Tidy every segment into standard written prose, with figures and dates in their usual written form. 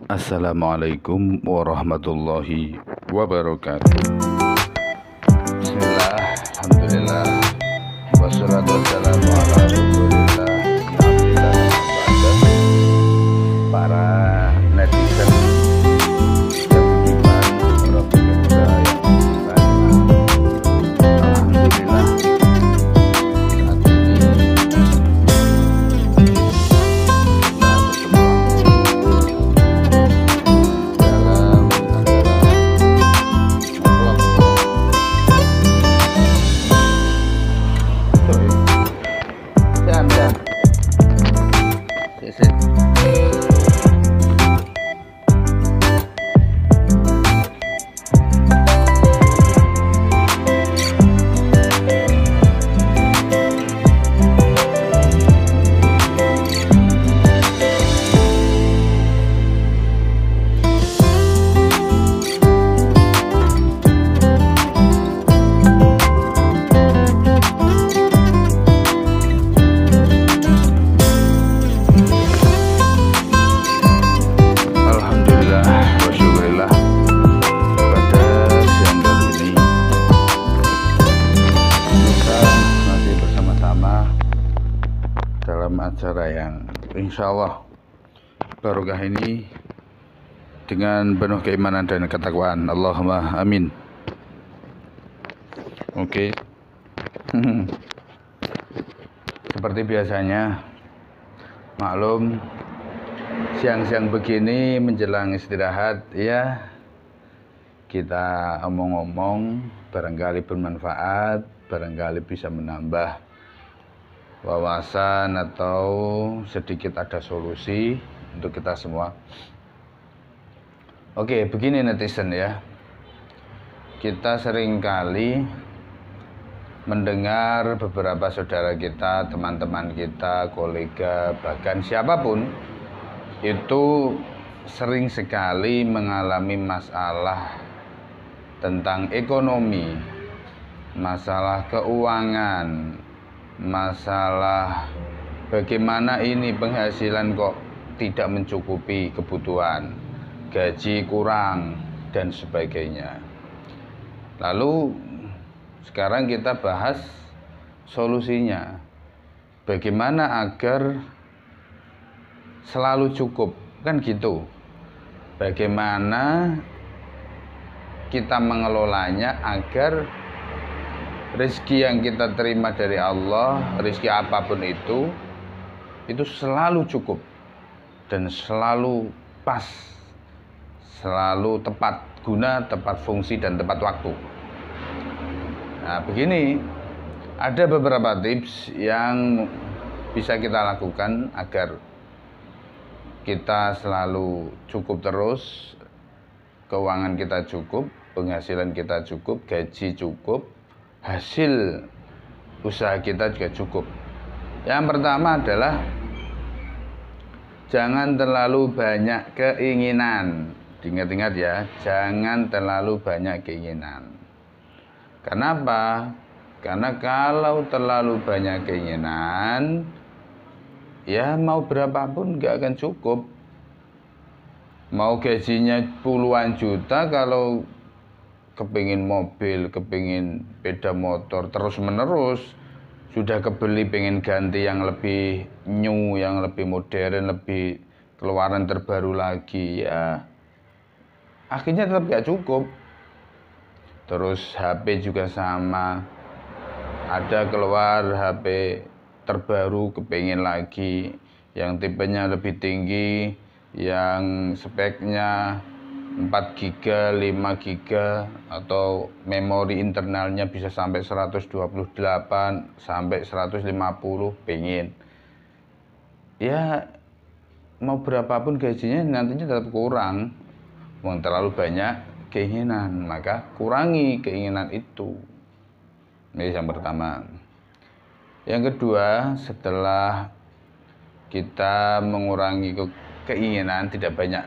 Assalamualaikum warahmatullahi wabarakatuh. Bismillah, alhamdulillah, wassalatu wassalamu ala rasulillah. Para netizen yang beriman, para pemirsa yang alhamdulillah saat acara yang insya Allah barokah ini dengan penuh keimanan dan ketakwaan. Allahumma amin. Oke. Seperti biasanya, maklum siang-siang begini menjelang istirahat ya, kita omong-omong barangkali bermanfaat, barangkali bisa menambah wawasan atau sedikit ada solusi untuk kita semua. Oke, begini netizen ya, kita seringkali mendengar beberapa saudara kita, teman-teman kita, kolega, bahkan siapapun itu sering sekali mengalami masalah tentang ekonomi, masalah keuangan, masalah bagaimana ini penghasilan kok tidak mencukupi kebutuhan, gaji kurang dan sebagainya. Lalu sekarang kita bahas solusinya, bagaimana agar selalu cukup, kan gitu. Bagaimana kita mengelolanya agar rezeki yang kita terima dari Allah, rezeki apapun itu selalu cukup dan selalu pas, selalu tepat guna, tepat fungsi dan tepat waktu. Nah, begini, ada beberapa tips yang bisa kita lakukan agar kita selalu cukup terus, keuangan kita cukup, penghasilan kita cukup, gaji cukup, hasil usaha kita juga cukup. Yang pertama adalah jangan terlalu banyak keinginan. Ingat-ingat ya, jangan terlalu banyak keinginan. Kenapa? Karena kalau terlalu banyak keinginan, ya mau berapapun gak akan cukup. Mau gajinya puluhan juta, kalau kepingin mobil, kepingin sepeda motor terus menerus, sudah kebeli pengen ganti yang lebih new, yang lebih modern, lebih keluaran terbaru lagi, ya akhirnya tetap gak cukup. Terus HP juga sama, ada keluar HP terbaru kepingin lagi, yang tipenya lebih tinggi, yang speknya 4 GB, 5 GB, atau memori internalnya bisa sampai 128, sampai 150, pengen. Ya, mau berapapun gajinya nantinya tetap kurang. Terlalu banyak keinginan, maka kurangi keinginan itu. Ini yang pertama. Yang kedua, setelah kita mengurangi keinginan, tidak banyak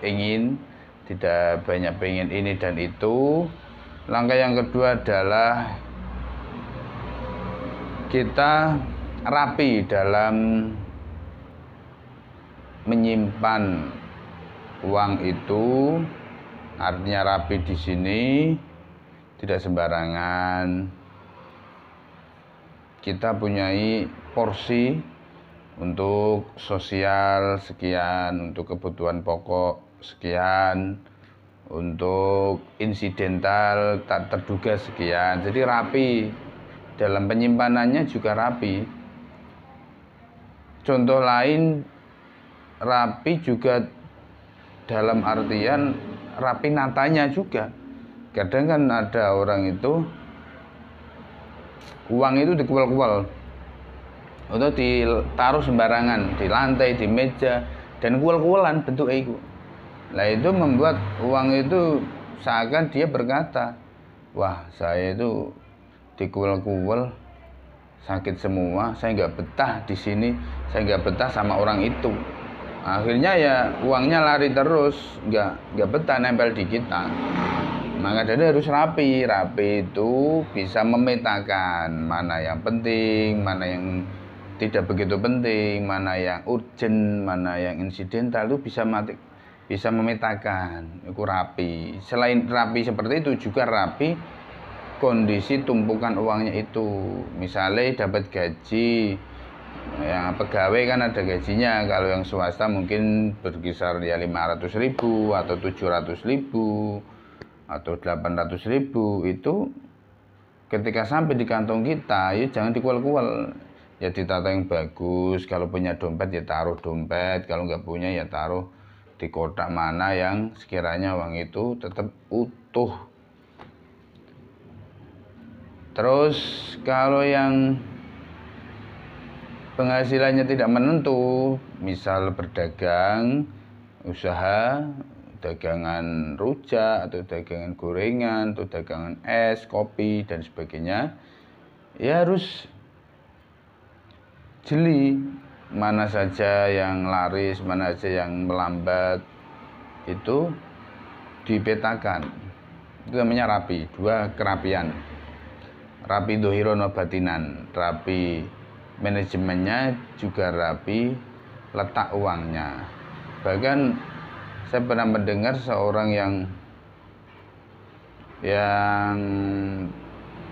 ingin, tidak banyak pengen ini dan itu, langkah yang kedua adalah kita rapi dalam menyimpan uang itu, artinya rapi di sini tidak sembarangan. Kita punyai porsi untuk sosial sekian, untuk kebutuhan pokok sekian, untuk insidental tak terduga sekian. Jadi rapi, dalam penyimpanannya juga rapi. Contoh lain, rapi juga dalam artian rapi natanya juga. Kadang kan ada orang itu uang itu dikuel-kuel atau ditaruh sembarangan di lantai, di meja, dan kuel-kuelan bentuknya itu. Nah itu membuat uang itu seakan dia berkata, wah saya itu dikuel-kuel, sakit semua, saya nggak betah di sini, saya nggak betah sama orang itu. Akhirnya ya uangnya lari terus, nggak betah nempel di kita. Maka jadi harus rapi. Rapi itu bisa memetakan mana yang penting, mana yang tidak begitu penting, mana yang urgent, mana yang insidental, itu bisa memetakan. Itu rapi. Selain rapi seperti itu juga rapi kondisi tumpukan uangnya itu. Misalnya dapat gaji, yang pegawai kan ada gajinya, kalau yang swasta mungkin berkisar ya 500.000 atau 700.000 atau 800.000. Itu ketika sampai di kantong kita ya jangan dikuel-kuel, ya ditata yang bagus. Kalau punya dompet ya taruh dompet, kalau nggak punya ya taruh di kotak mana yang sekiranya uang itu tetap utuh. Terus kalau yang penghasilannya tidak menentu, misal berdagang, usaha, dagangan rujak atau dagangan gorengan atau dagangan es, kopi dan sebagainya, ya harus jeli mana saja yang laris, mana saja yang melambat, itu dipetakan. Itu namanya rapi. Dua, kerapian. Rapi dohiron wa batinan, rapi manajemennya, juga rapi letak uangnya. Bahkan saya pernah mendengar seorang yang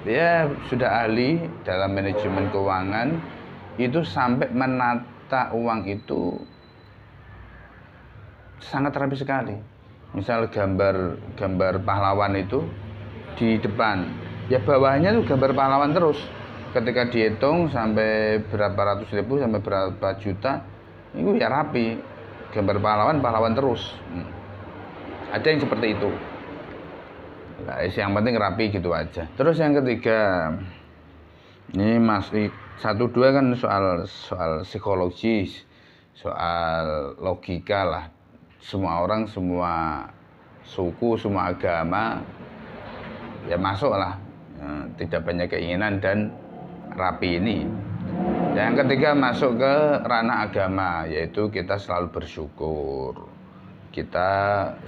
ya sudah ahli dalam manajemen keuangan, itu sampai menata uang itu sangat rapi sekali. Misal gambar pahlawan itu di depan, ya bawahnya tuh gambar pahlawan terus. Ketika dihitung sampai berapa ratus ribu sampai berapa juta, itu ya rapi, gambar pahlawan terus. Ada yang seperti itu. Nah, yang penting rapi gitu aja. Terus yang ketiga, ini masih 1-2 kan soal psikologis, soal logika lah. Semua orang, semua suku, semua agama ya masuk lah, tidak banyak keinginan dan rapi ini. Yang ketiga masuk ke ranah agama, yaitu kita selalu bersyukur. Kita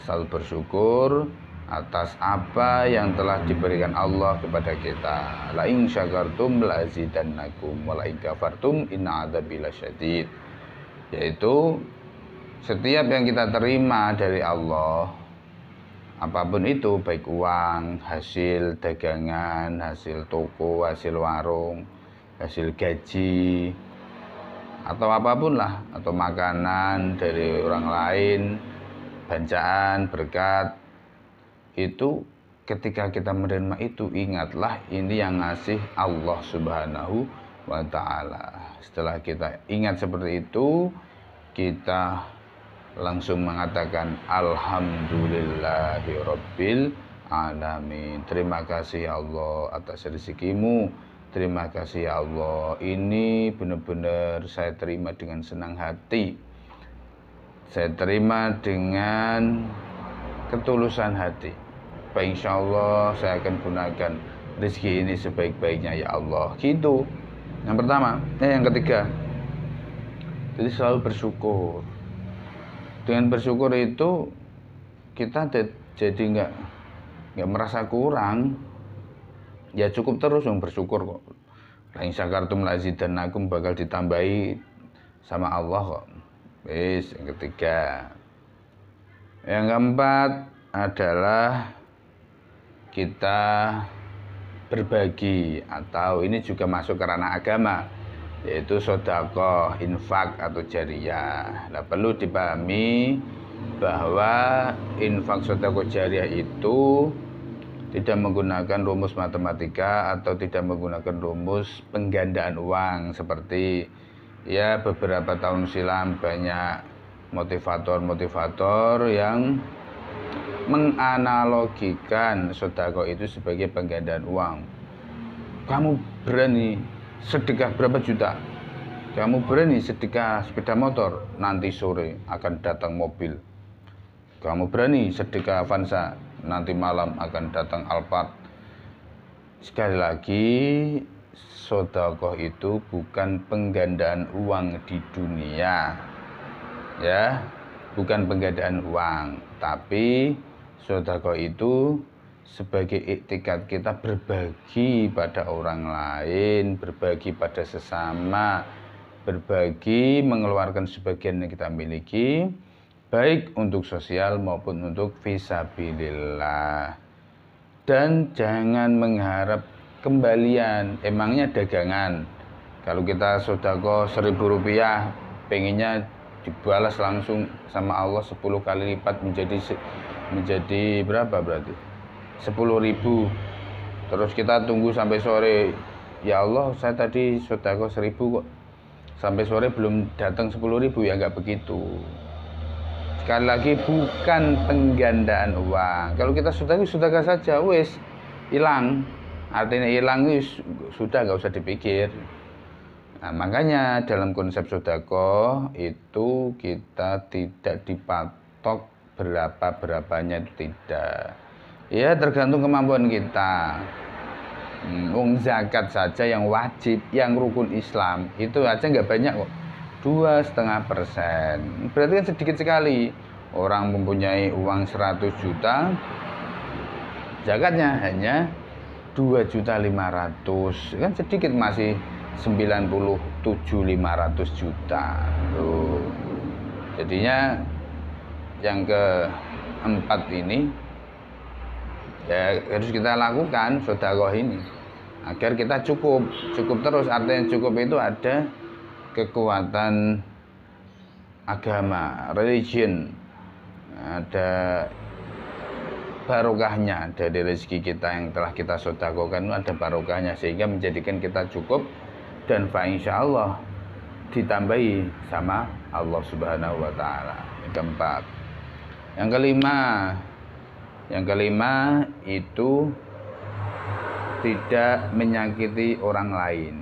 selalu bersyukur atas apa yang telah diberikan Allah kepada kita. La in syakartum la azidannakum wa la in kafartum inna adzabi lasyadid. Yaitu setiap yang kita terima dari Allah, apapun itu, baik uang, hasil dagangan, hasil toko, hasil warung, hasil gaji, atau apapun lah, atau makanan dari orang lain, bancaan, berkat, itu ketika kita menerima itu, ingatlah ini yang ngasih Allah Subhanahu wa Ta'ala. Setelah kita ingat seperti itu, kita langsung mengatakan alhamdulillahirabbil alamin. Terima kasih ya Allah atas rezekimu. Terima kasih ya Allah, ini benar-benar saya terima dengan senang hati. Saya terima dengan ketulusan hati. Baik, insya Allah saya akan gunakan rezeki ini sebaik-baiknya ya Allah. Gitu. Yang pertama, yang ketiga. Jadi selalu bersyukur. Dengan bersyukur itu kita jadi nggak merasa kurang. Ya cukup terus yang bersyukur kok. La in syakartum lazidannakum, bakal ditambahi sama Allah kok. Wis, yang ketiga. Yang keempat adalah kita berbagi, atau ini juga masuk ke ranah agama, yaitu sedekah, infak atau jariyah. Nah, perlu dipahami bahwa infak sedekah jariyah itu tidak menggunakan rumus matematika atau tidak menggunakan rumus penggandaan uang seperti ya beberapa tahun silam banyak motivator yang menganalogikan sedekah itu sebagai penggandaan uang. Kamu berani sedekah berapa juta? Kamu berani sedekah sepeda motor, nanti sore akan datang mobil. Kamu berani sedekah Avanza, nanti malam akan datang Alphard. Sekali lagi, sedekah itu bukan penggandaan uang di dunia, ya, bukan penggandaan uang, tapi sedekah itu sebagai iktikad kita berbagi pada orang lain, berbagi pada sesama, berbagi mengeluarkan sebagian yang kita miliki, baik untuk sosial maupun untuk fisabilillah. Dan jangan mengharap kembalian. Emangnya dagangan, kalau kita sedekah 1.000 rupiah, pengennya dibalas langsung sama Allah 10 kali lipat menjadi berapa berarti? 10.000. Terus kita tunggu sampai sore, ya Allah saya tadi sedekah 1.000 kok sampai sore belum datang 10.000. Ya nggak begitu. Sekali lagi, bukan penggandaan uang. Kalau kita sedekah saja, wis hilang. Artinya hilang itu sudah, nggak usah dipikir. Nah, makanya dalam konsep sedekah itu kita tidak dipatok berapa-berapanya, itu tidak. Ya tergantung kemampuan kita. Zakat saja yang wajib, yang rukun Islam itu aja nggak banyak kok, 2,5%. Berarti kan sedikit sekali. Orang mempunyai uang 100 juta, zakatnya hanya 2.500.000, kan sedikit, masih 97.500 juta. Tuh. Jadinya yang keempat ini ya harus kita lakukan sedekah ini agar kita cukup terus. Artinya cukup itu ada kekuatan agama, religion, ada barokahnya dari rezeki kita yang telah kita sedekahkan, itu ada barokahnya sehingga menjadikan kita cukup, dan insyaallah ditambahi sama Allah Subhanahu wa taala. Yang keempat. Yang kelima itu tidak menyakiti orang lain.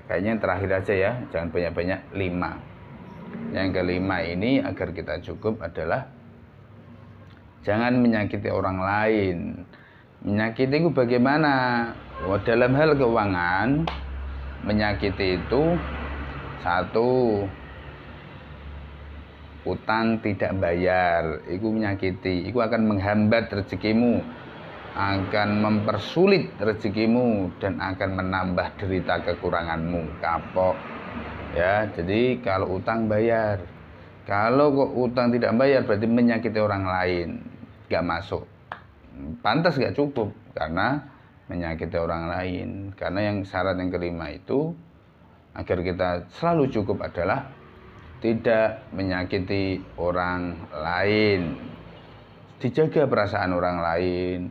Kayaknya yang terakhir aja ya, jangan banyak-banyak, 5. Yang kelima ini agar kita cukup adalah jangan menyakiti orang lain. Menyakiti itu bagaimana? Dalam hal keuangan, menyakiti itu satu, utang tidak bayar, itu menyakiti, itu akan menghambat rezekimu, akan mempersulit rezekimu, dan akan menambah derita kekuranganmu, kapok. Ya, jadi kalau utang bayar. Kalau kok utang tidak bayar berarti menyakiti orang lain, nggak masuk. Pantas nggak cukup karena menyakiti orang lain. Karena yang syarat yang kelima itu agar kita selalu cukup adalah tidak menyakiti orang lain. Dijaga perasaan orang lain,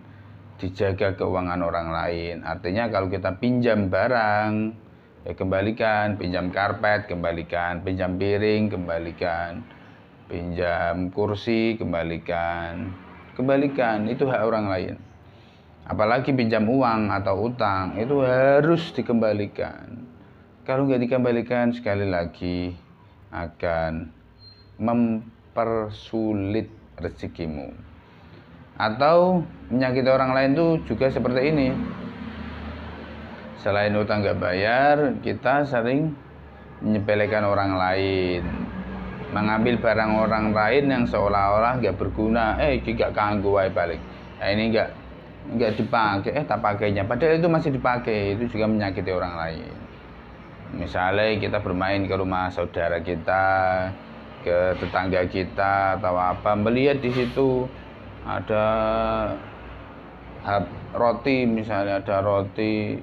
dijaga keuangan orang lain. Artinya kalau kita pinjam barang, ya kembalikan. Pinjam karpet, kembalikan. Pinjam piring, kembalikan. Pinjam kursi, kembalikan. Itu hak orang lain. Apalagi pinjam uang atau utang, itu harus dikembalikan. Kalau nggak dikembalikan, sekali lagi akan mempersulit rezekimu. Atau menyakiti orang lain itu juga seperti ini. Selain utang nggak bayar, kita sering menyepelekan orang lain, mengambil barang orang lain yang seolah-olah nggak berguna. Ini nggak kanggo wae balik. Nah, ini nggak nggak dipakai, tak pakainya, padahal itu masih dipakai, itu juga menyakiti orang lain. Misalnya kita bermain ke rumah saudara kita, ke tetangga kita atau apa, melihat di situ ada roti, misalnya ada roti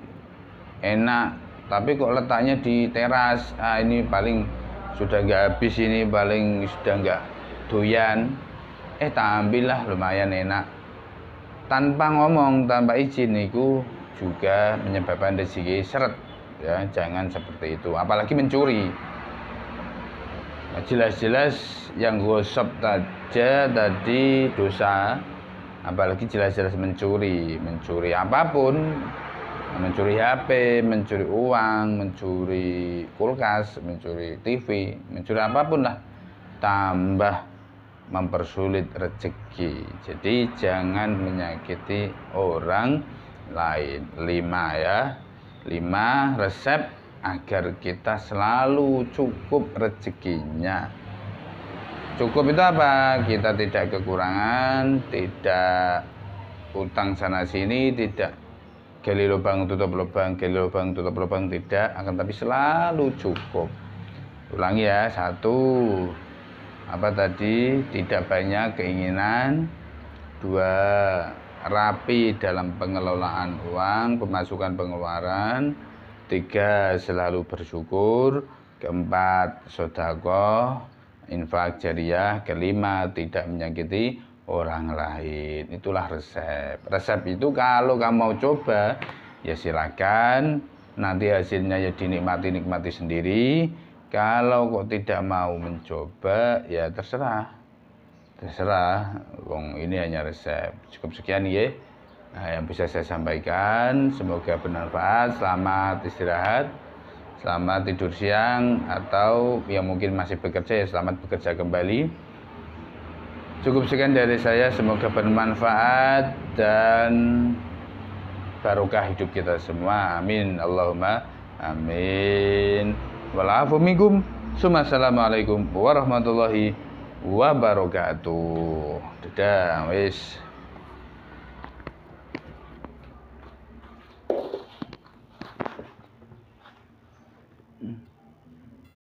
enak, tapi kok letaknya di teras, ini paling sudah nggak habis, ini paling sudah nggak doyan, tak ambillah, lumayan enak, tanpa ngomong, tanpa izin, itu juga menyebabkan rezeki seret. Ya, jangan seperti itu, apalagi mencuri. Nah, jelas-jelas yang gosip saja tadi dosa, apalagi jelas-jelas mencuri apapun, mencuri HP, mencuri uang, mencuri kulkas, mencuri TV, mencuri apapun lah, tambah mempersulit rezeki. Jadi jangan menyakiti orang lain. 5 resep agar kita selalu cukup rezekinya. Cukup itu apa? Kita tidak kekurangan, tidak utang sana sini, tidak gali lubang tutup lubang, gali lubang tutup lubang, tidak, akan tapi selalu cukup. Ulangi ya, 1, apa tadi? Tidak banyak keinginan. 2, rapi dalam pengelolaan uang, pemasukan pengeluaran. 3, selalu bersyukur. 4, sedekah, infak jariah. 5, tidak menyakiti orang lain. Itulah resep. Resep itu kalau kamu mau coba, ya silakan. Nanti hasilnya ya dinikmati sendiri. Kalau kok tidak mau mencoba, ya terserah. Wong ini hanya resep. Cukup sekian ya, yang bisa saya sampaikan. Semoga bermanfaat. Selamat istirahat, selamat tidur siang, atau yang mungkin masih bekerja, ya selamat bekerja kembali. Cukup sekian dari saya. Semoga bermanfaat dan barokah hidup kita semua. Amin, Allahumma amin. Walafu minkum. Assalamualaikum warahmatullahi wabarakatuh. Dadah, wis.